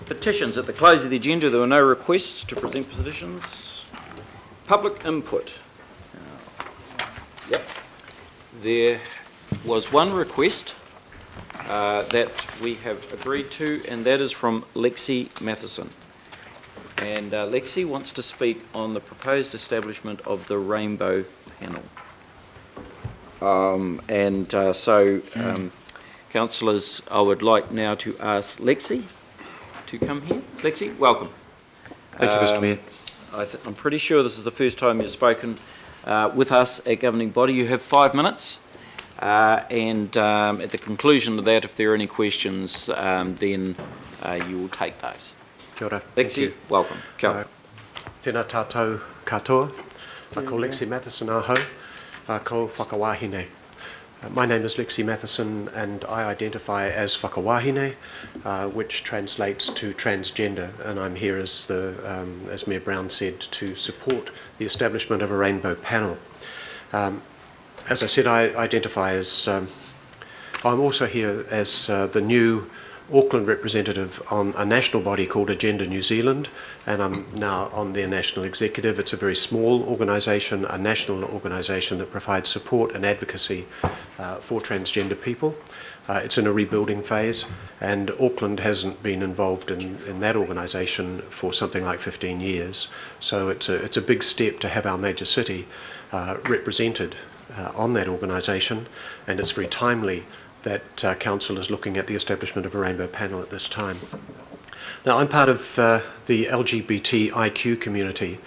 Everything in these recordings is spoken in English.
Petitions. At the close of the agenda, there were no requests to present petitions. Public input. Yep. There was one request that we have agreed to, and that is from Lexi Matheson. And Lexi wants to speak on the proposed establishment of the Rainbow Panel. Councillors, I would like now to ask Lexi to come here. Lexi, welcome. Thank you, Mr. Mayor. I'm pretty sure this is the first time you've spoken with us at Governing Body. You have 5 minutes, and at the conclusion of that, if there are any questions, then you will take those. Kia ora. Lexi, welcome. Kia. Tēnā tātou katoa. Ko Lexi Matheson aho. Ko whakawahine. My name is Lexi Matheson, and I identify as whakawahine, which translates to transgender, and I'm here as Mayor Brown said, to support the establishment of a rainbow panel. As I said, I identify as, I'm also here as the new Auckland representative on a national body called Agenda New Zealand, and I'm now on their national executive. It's a very small organisation, a national organisation that provides support and advocacy for transgender people. It's in a rebuilding phase, and Auckland hasn't been involved in that organisation for something like 15 years. So it's a big step to have our major city represented on that organisation, and it's very timely that Council is looking at the establishment of a rainbow panel at this time. Now, I'm part of the LGBTIQ community,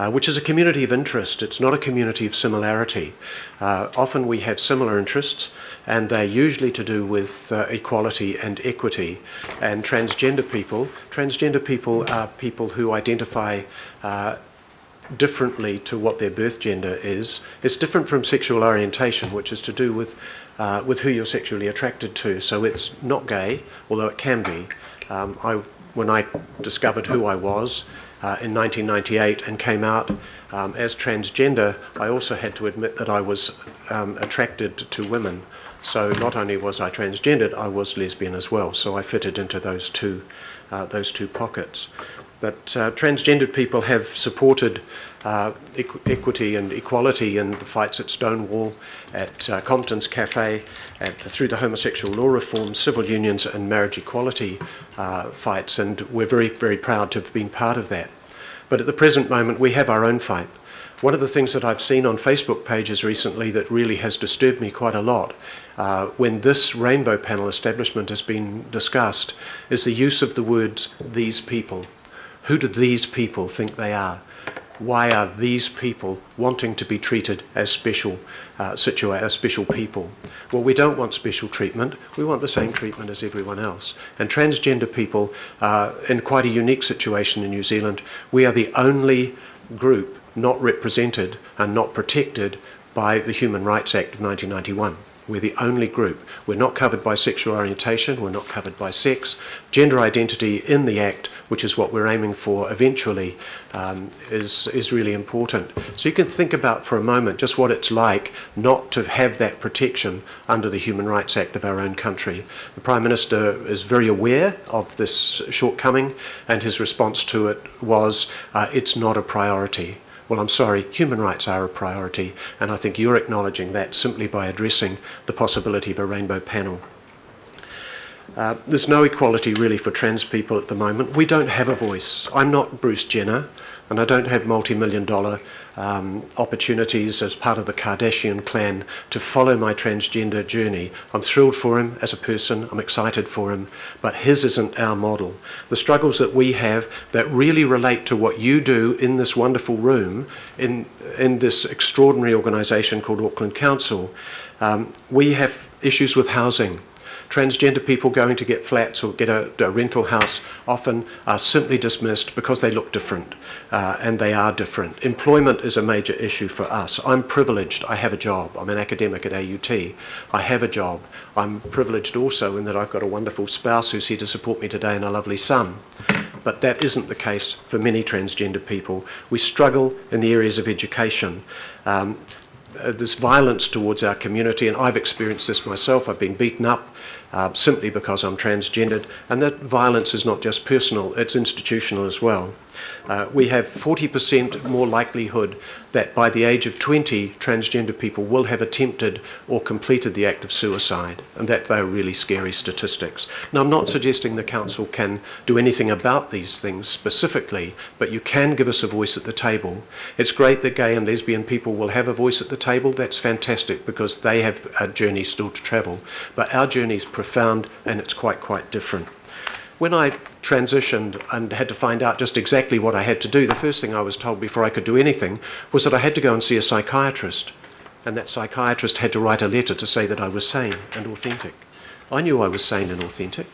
which is a community of interest. It's not a community of similarity. Often we have similar interests, and they're usually to do with equality and equity. And transgender people are people who identify differently to what their birth gender is. It's different from sexual orientation, which is to do with who you're sexually attracted to. So it's not gay, although it can be. When I discovered who I was in 1998 and came out as transgender, I also had to admit that I was attracted to women. So not only was I transgendered, I was lesbian as well. So I fitted into those two pockets. But transgendered people have supported equity and equality in the fights at Stonewall, at Compton's Cafe, through the homosexual law reform, civil unions and marriage equality fights, and we're very, very proud to have been part of that. But at the present moment, we have our own fight. One of the things that I've seen on Facebook pages recently that really has disturbed me quite a lot when this rainbow panel establishment has been discussed is the use of the words, these people. Who do these people think they are? Why are these people wanting to be treated as special people? Well, we don't want special treatment. We want the same treatment as everyone else. And transgender people are in quite a unique situation in New Zealand. We are the only group not represented and not protected by the Human Rights Act of 1991. We're the only group. We're not covered by sexual orientation, we're not covered by sex. Gender identity in the Act, which is what we're aiming for eventually, is really important. So you can think about for a moment just what it's like not to have that protection under the Human Rights Act of our own country. The Prime Minister is very aware of this shortcoming, and his response to it was, it's not a priority. Well, I'm sorry, human rights are a priority, and I think you're acknowledging that simply by addressing the possibility of a rainbow panel. There's no equality really for trans people at the moment. We don't have a voice. I'm not Bruce Jenner, and I don't have multi-million-dollar opportunities as part of the Kardashian clan to follow my transgender journey. I'm thrilled for him as a person, I'm excited for him, but his isn't our model. The struggles that we have that really relate to what you do in this wonderful room, in this extraordinary organisation called Auckland Council, we have issues with housing. Transgender people going to get flats or get a rental house often are simply dismissed because they look different, and they are different. Employment is a major issue for us. I'm privileged, I have a job. I'm an academic at AUT. I have a job. I'm privileged also in that I've got a wonderful spouse who's here to support me today and a lovely son. But that isn't the case for many transgender people. We struggle in the areas of education. There's violence towards our community, and I've experienced this myself. I've been beaten up simply because I'm transgendered, and that violence is not just personal, it's institutional as well. We have 40% more likelihood that by the age of 20, transgender people will have attempted or completed the act of suicide, and that they're really scary statistics. Now, I'm not suggesting the council can do anything about these things specifically, but you can give us a voice at the table. It's great that gay and lesbian people will have a voice at the table. That's fantastic because they have a journey still to travel. But our journey is profound and it's quite different. When I transitioned and had to find out just exactly what I had to do, the first thing I was told before I could do anything was that I had to go and see a psychiatrist. And that psychiatrist had to write a letter to say that I was sane and authentic. I knew I was sane and authentic,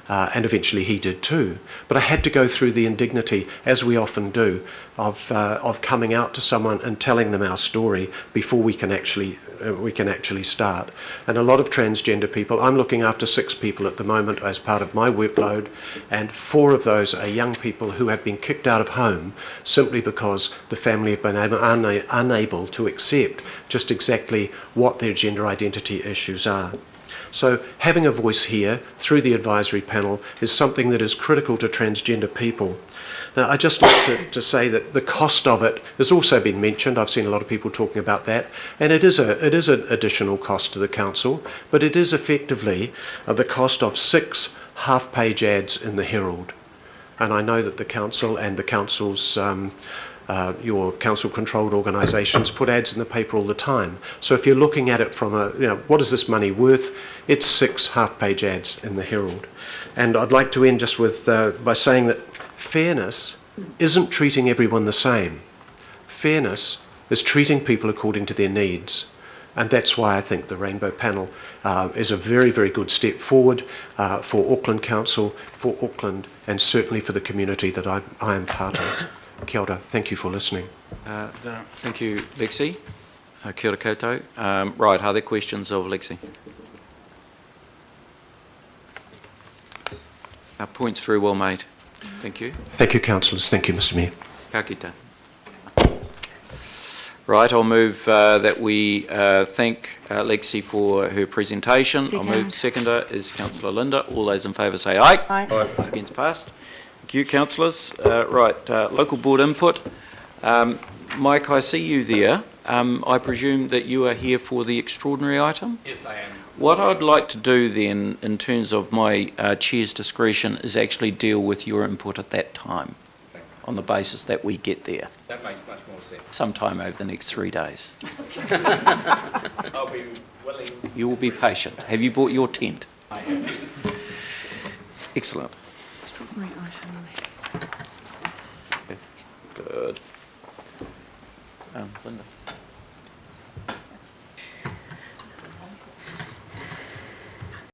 and eventually he did too. But I had to go through the indignity, as we often do, of coming out to someone and telling them our story before we can actually start. And a lot of transgender people, I'm looking after 6 people at the moment as part of my workload, and 4 of those are young people who have been kicked out of home simply because the family have been unable to accept just exactly what their gender identity issues are. So having a voice here through the advisory panel is something that is critical to transgender people. Now, I'd just like to say that the cost of it has also been mentioned. I've seen a lot of people talking about that, and it is an additional cost to the council, but it is effectively the cost of 6 half-page ads in the Herald. And I know that the council and the council's your council-controlled organisations put ads in the paper all the time. So if you're looking at it from what is this money worth? It's 6 half-page ads in the Herald. And I'd like to end just with by saying that fairness isn't treating everyone the same. Fairness is treating people according to their needs. And that's why I think the Rainbow Panel is a very good step forward for Auckland Council, for Auckland, and certainly for the community that I am part of. Kia ora. Thank you for listening. Thank you, Lexi. Kia ora koutou. Right, are there questions of Lexi? Points very well made. Thank you. Thank you, councillors. Thank you, Mr Mayor. Ka kite. Right, I'll move that we thank Lexi for her presentation. I'll move. Seconder is Councillor Linda. All those in favour say aye. Aye. Aye. Against passed. Thank you, councillors. Right, local board input. Mike, I see you there. I presume that you are here for the extraordinary item? Yes, I am. What I'd like to do then, in terms of my chair's discretion, is actually deal with your input at that time, on the basis that we get there. That makes much more sense. Sometime over the next 3 days. I'll be willing. You will be patient. Have you bought your tent? I am. Excellent. Extraordinary item. Good. Linda.